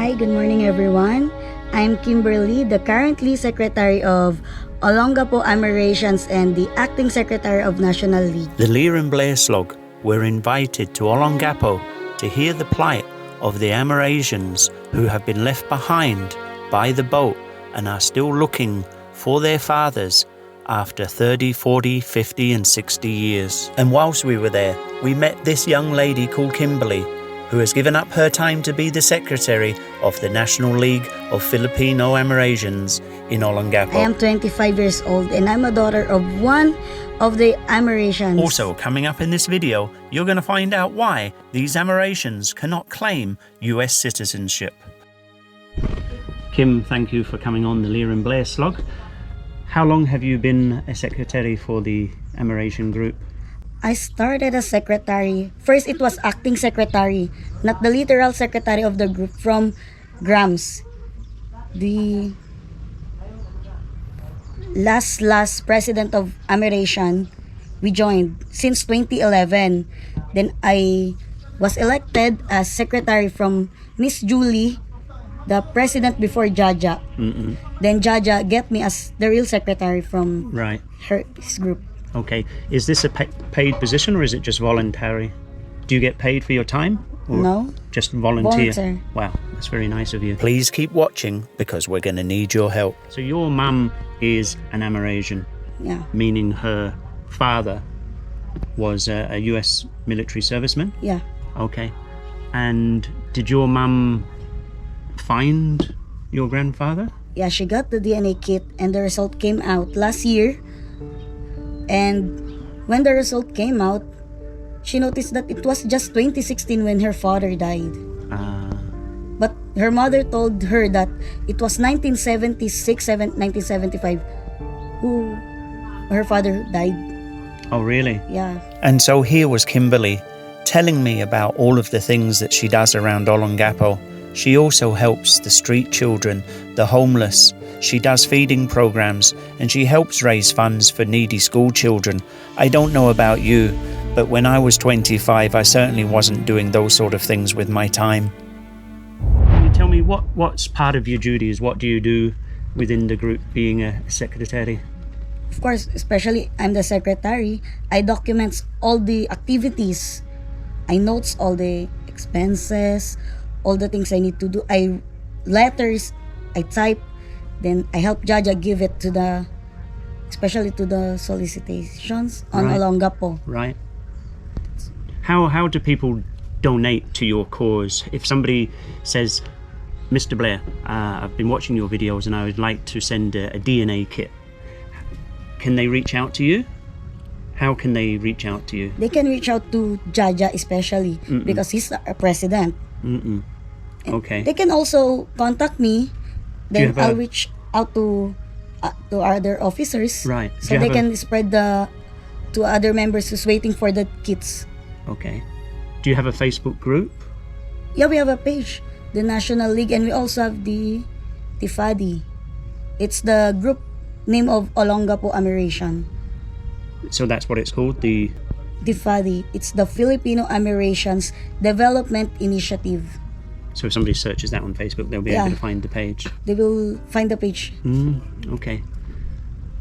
Hi, good morning everyone. I'm Kimberly, the currently Secretary of Olongapo Amerasians and the Acting Secretary of National League. The Leah and Blair Slog were invited to Olongapo to hear the plight of the Amerasians who have been left behind by the boat and are still looking for their fathers after 30, 40, 50 and 60 years. And whilst we were there, we met this young lady called Kimberly, who has given up her time to be the Secretary of the National League of Filipino-Amerasians in Olongapo. I am 25 years old and I'm a daughter of one of the Amerasians. Also, coming up in this video, you're going to find out why these Amerasians cannot claim US citizenship. Kim, thank you for coming on the Leah and Blair Slog. How long have you been a secretary for the Amerasian group? I started as secretary. First, it was acting secretary, not the literal secretary of the group from Grams. The last president of Amerasian, we joined since 2011. Then I was elected as secretary from Miss Julie, the president before Jaja. Then Jaja get me as the real secretary from his group. Okay, is this a paid position or is it just voluntary? Do you get paid for your time? Or no. Just volunteer? Volunteer. Wow, that's very nice of you. Please keep watching because we're going to need your help. So your mum is an Amerasian, Yeah. meaning her father was a US military serviceman? Yeah. Okay. And did your mum find your grandfather? Yeah, she got the DNA kit and the result came out last year. And when the result came out, she noticed that it was just 2016 when her father died. But her mother told her that it was 1976, 1975 who her father died. Oh, really? Yeah. And so here was Kimberly telling me about all of the things that she does around Olongapo. She also helps the street children, the homeless. She does feeding programs and she helps raise funds for needy school children. I don't know about you, but when I was 25, I certainly wasn't doing those sort of things with my time. Can you tell me what's part of your duties? What do you do within the group being a secretary? Of course, especially I'm the secretary. I document all the activities. I notes all the expenses, all the things I need to do. Letters, I type. Then I help Jaja give it to especially to the solicitations on Olongapo. Right. How do people donate to your cause? If somebody says, Mr. Blair, I've been watching your videos and I would like to send a DNA kit, can they reach out to you? How can they reach out to you? They can reach out to Jaja especially because he's a president. Okay. They can also contact me. Then I'll reach out to other officers, right? So they can spread to other members who's waiting for the kits. Okay. Do you have a Facebook group? Yeah, we have a page, the National League, and we also have the FADI. It's the group name of Olongapo Amerasian. So that's what it's called, the FADI. It's the Filipino-Amerasians Development Initiative. So if somebody searches that on Facebook, they'll be able to find the page. They will find the page. Okay.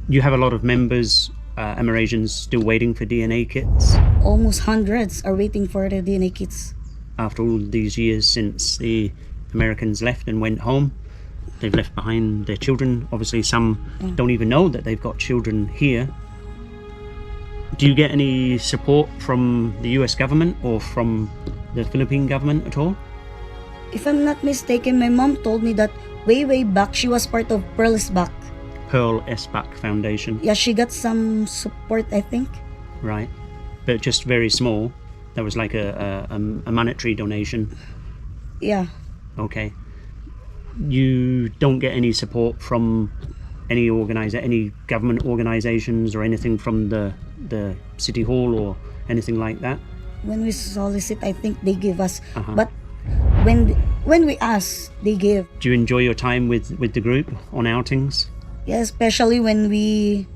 You have a lot of members, Amerasians, still waiting for DNA kits? Almost hundreds are waiting for the DNA kits. After all these years since the Americans left and went home, they've left behind their children. Obviously, some don't even know that they've got children here. Do you get any support from the US government or from the Philippine government at all? If I'm not mistaken, my mom told me that way back she was part of Pearl SBAC. Pearl SBAC Foundation. Yeah, she got some support, I think. Right, but just very small. That was like a monetary donation. Yeah. Okay. You don't get any support from any government organizations or anything from the city hall or anything like that? When we solicit, I think they give us, but when we ask, they give. Do you enjoy your time with the group on outings? Yeah, especially when we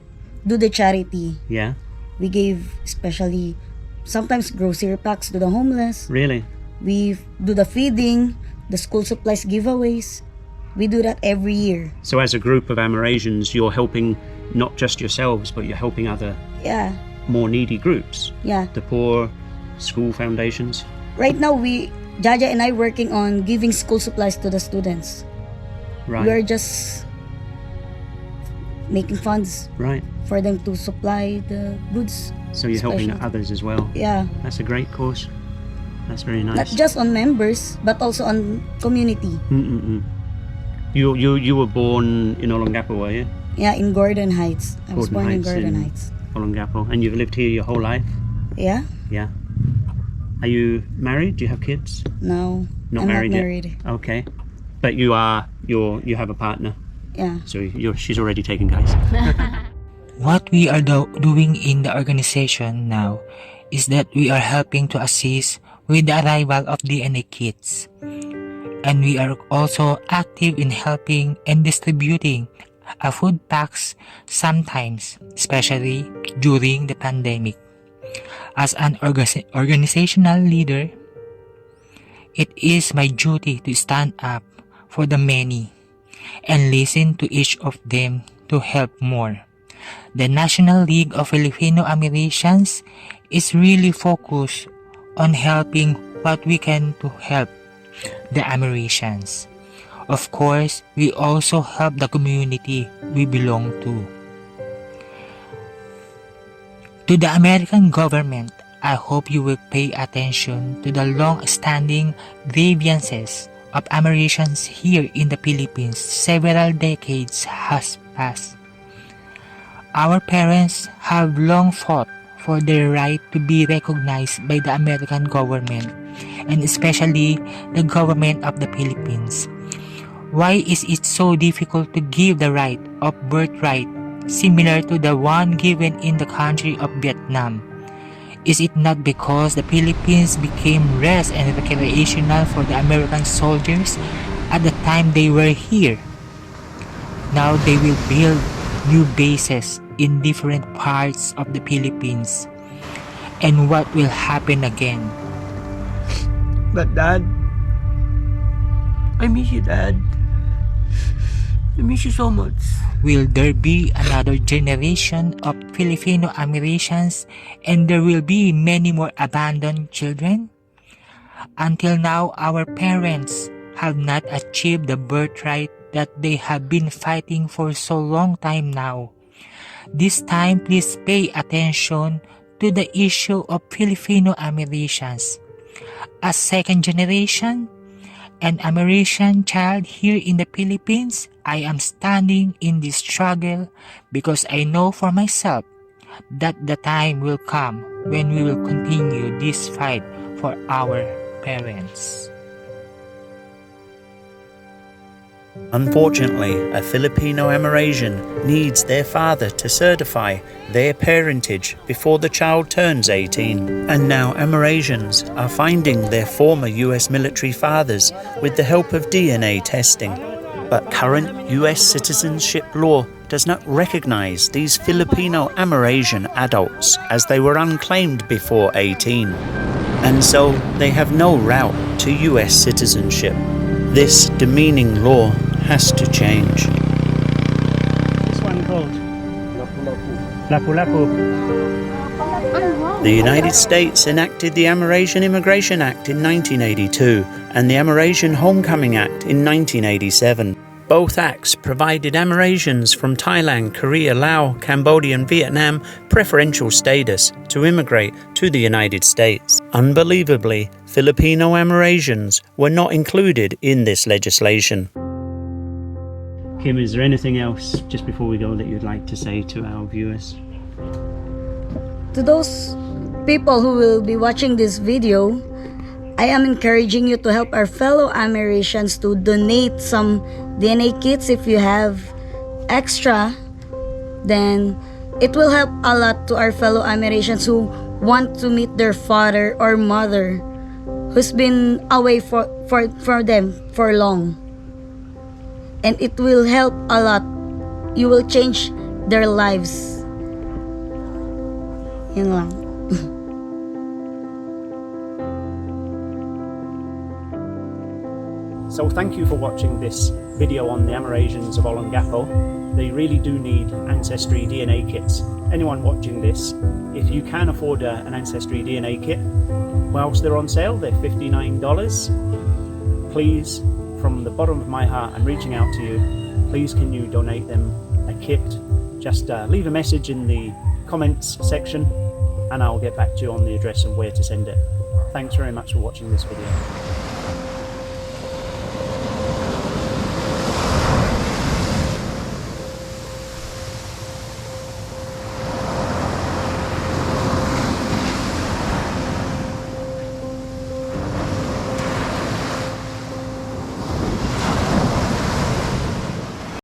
do the charity. Yeah. We gave especially sometimes grocery packs to the homeless. Really? We do the feeding the school supplies giveaways. We do that every year. So as a group of Amerasians, you're helping not just yourselves, but you're helping other Yeah, more needy groups, yeah. the poor, school foundations. Right now, Jaja and I working on giving school supplies to the students. Right. We're just making funds Right. for them to supply the goods. So you're helping Special. others as well. Yeah, That's a great cause. That's very nice. not just on members, but also on community. Mm-mm-mm. You were born in Olongapo, were you? Yeah, in Gordon Heights. I was Gordon born in Heights Gordon in- Heights. Olongapo. And you've lived here your whole life? Yeah? Yeah. Are you married? Do you have kids? No. Not I'm married not yet? married. Okay. But you have a partner. Yeah. So she's already taken, guys. What we are doing in the organization now is that we are helping to assist with the arrival of DNA kits. And we are also active in helping and distributing food packs sometimes, especially during the pandemic. As an organizational leader, it is my duty to stand up for the many and listen to each of them to help more. The National League of Filipino-Amerasians is really focused on helping what we can to help the Amerasians. Of course, we also help the community we belong to. To the American government, I hope you will pay attention to the long-standing grievances of Amerasians here in the Philippines. Several decades has passed. Our parents have long fought for their right to be recognized by the American government and especially the government of the Philippines. Why is it so difficult to give the right of birthright similar to the one given in the country of Vietnam? Is it not because the Philippines became rest and recreational for the American soldiers at the time they were here? Now they will build new bases in different parts of the Philippines. And what will happen again? But Dad, I miss you, Dad. I miss you so much. Will there be another generation of Filipino-Amerasians and there will be many more abandoned children? Until now, our parents have not achieved the birthright that they have been fighting for so long time now. This time, please pay attention to the issue of Filipino-Amerasians. As second generation, an Amerasian child here in the Philippines, I am standing in this struggle because I know for myself that the time will come when we will continue this fight for our parents. Unfortunately, a Filipino Amerasian needs their father to certify their parentage before the child turns 18. And now Amerasians are finding their former US military fathers with the help of DNA testing. But current US citizenship law does not recognize these Filipino Amerasian adults as they were unclaimed before 18. And so they have no route to US citizenship. This demeaning law has to change. This one called Lapu-Lapu. The United States enacted the Amerasian Immigration Act in 1982 and the Amerasian Homecoming Act in 1987. Both acts provided Amerasians from Thailand, Korea, Laos, Cambodia and Vietnam preferential status to immigrate to the United States. Unbelievably, Filipino Amerasians were not included in this legislation. Kim, is there anything else, just before we go, that you'd like to say to our viewers? To those people who will be watching this video, I am encouraging you to help our fellow Amerasians to donate some DNA kits. If you have extra, then it will help a lot to our fellow Amerasians who want to meet their father or mother who's been away for them for long. And it will help a lot. You will change their lives. Yun lang. So thank you for watching this video on the Amerasians of Olongapo. They really do need Ancestry DNA kits. Anyone watching this, if you can afford an Ancestry DNA kit, whilst they're on sale, they're $59. Please, from the bottom of my heart, I'm reaching out to you. Please can you donate them a kit? Just leave a message in the comments section and I'll get back to you on the address and where to send it. Thanks very much for watching this video.